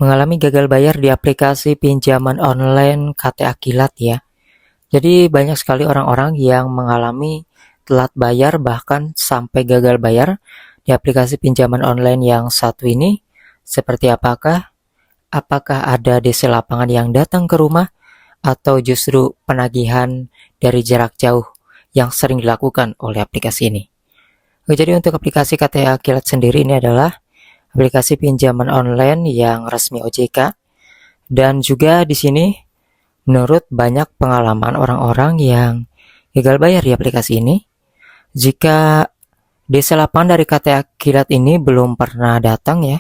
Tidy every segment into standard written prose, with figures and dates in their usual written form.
Mengalami gagal bayar di aplikasi pinjaman online KTA Kilat ya. Jadi banyak sekali orang-orang yang mengalami telat bayar bahkan sampai gagal bayar di aplikasi pinjaman online yang satu ini. Seperti apakah? Apakah ada DC lapangan yang datang ke rumah atau justru penagihan dari jarak jauh yang sering dilakukan oleh aplikasi ini? Jadi untuk aplikasi KTA Kilat sendiri ini adalah aplikasi pinjaman online yang resmi OJK, dan juga di sini menurut banyak pengalaman orang-orang yang gagal bayar di aplikasi ini, jika DC8 dari KTA Kilat ini belum pernah datang ya,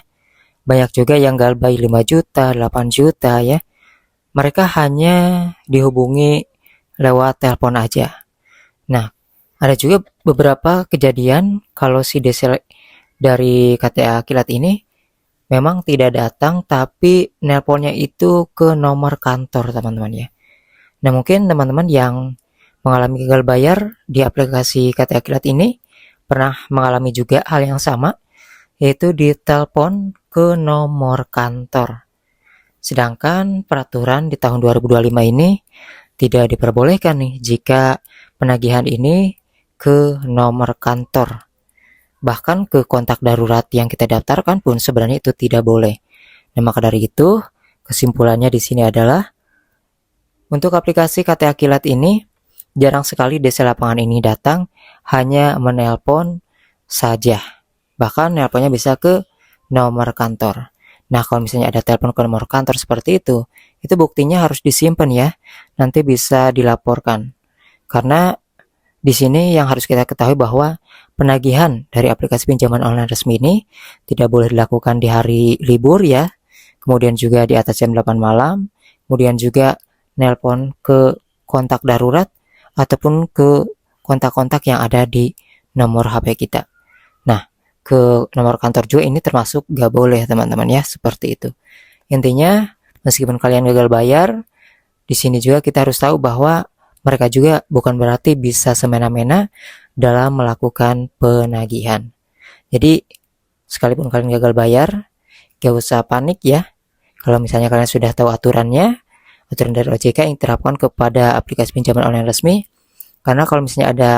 banyak juga yang gagal bayar 5 juta, 8 juta ya. Mereka hanya dihubungi lewat telepon aja. Nah, ada juga beberapa kejadian kalau si DC dari KTA Kilat ini memang tidak datang, tapi nelponnya itu ke nomor kantor teman-teman ya. Nah mungkin teman-teman yang mengalami gagal bayar di aplikasi KTA Kilat ini pernah mengalami juga hal yang sama, yaitu ditelepon ke nomor kantor. Sedangkan peraturan di tahun 2025 ini tidak diperbolehkan nih jika penagihan ini ke nomor kantor. Bahkan ke kontak darurat yang kita daftarkan pun sebenarnya itu tidak boleh. Nah, maka dari itu, kesimpulannya di sini adalah untuk aplikasi KTA Kilat ini jarang sekali DC lapangan ini datang, hanya menelpon saja. Bahkan nelponnya bisa ke nomor kantor. Nah, kalau misalnya ada telepon ke nomor kantor seperti itu buktinya harus disimpan ya. Nanti bisa dilaporkan. Karena di sini yang harus kita ketahui bahwa penagihan dari aplikasi pinjaman online resmi ini tidak boleh dilakukan di hari libur ya. Kemudian juga di atas jam 8 malam. Kemudian juga nelpon ke kontak darurat ataupun ke kontak-kontak yang ada di nomor HP kita. Nah, ke nomor kantor juga ini termasuk gak boleh teman-teman ya, seperti itu. Intinya, meskipun kalian gagal bayar, di sini juga kita harus tahu bahwa mereka juga bukan berarti bisa semena-mena dalam melakukan penagihan. Jadi, sekalipun kalian gagal bayar, gak usah panik ya. Kalau misalnya kalian sudah tahu aturan dari OJK yang diterapkan kepada aplikasi pinjaman online resmi, karena kalau misalnya ada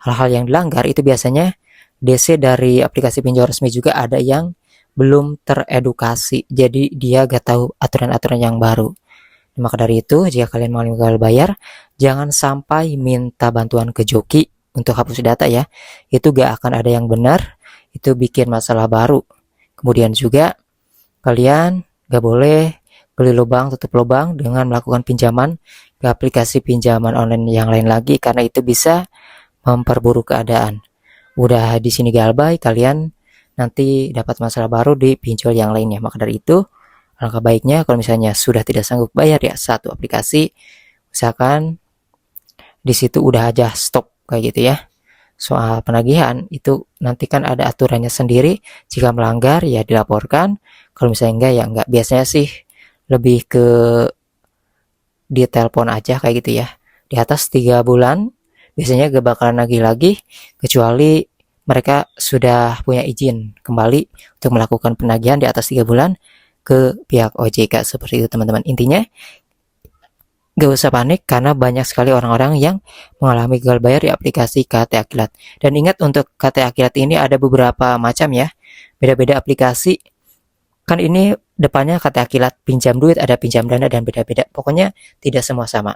hal-hal yang dilanggar, itu biasanya DC dari aplikasi pinjam resmi juga ada yang belum teredukasi, jadi dia gak tahu aturan-aturan yang baru. Maka dari itu, jika kalian mengalami gagal bayar, jangan sampai minta bantuan ke joki untuk hapus data ya. Itu gak akan ada yang benar, itu bikin masalah baru. Kemudian juga, kalian gak boleh gali lubang, tutup lubang dengan melakukan pinjaman ke aplikasi pinjaman online yang lain lagi, karena itu bisa memperburuk keadaan. Udah di sini gagal bayar, kalian nanti dapat masalah baru di pinjol yang lainnya. Maka dari itu, alangkah baiknya kalau misalnya sudah tidak sanggup bayar ya satu aplikasi, usahakan di situ udah aja stop kayak gitu ya. Soal penagihan itu nanti kan ada aturannya sendiri, jika melanggar ya dilaporkan, kalau misalnya enggak ya enggak. Biasanya sih lebih ke ditelepon aja kayak gitu ya. Di atas 3 bulan biasanya gak bakalan nagih lagi, kecuali mereka sudah punya izin kembali untuk melakukan penagihan di atas 3 bulan ke pihak OJK, seperti itu teman-teman. Intinya gak usah panik karena banyak sekali orang-orang yang mengalami gagal bayar di aplikasi KTA Kilat. Dan ingat, untuk KTA Kilat ini ada beberapa macam ya, beda-beda aplikasi. Kan ini depannya KTA Kilat pinjam duit, ada pinjam dana, dan beda-beda. Pokoknya tidak semua sama.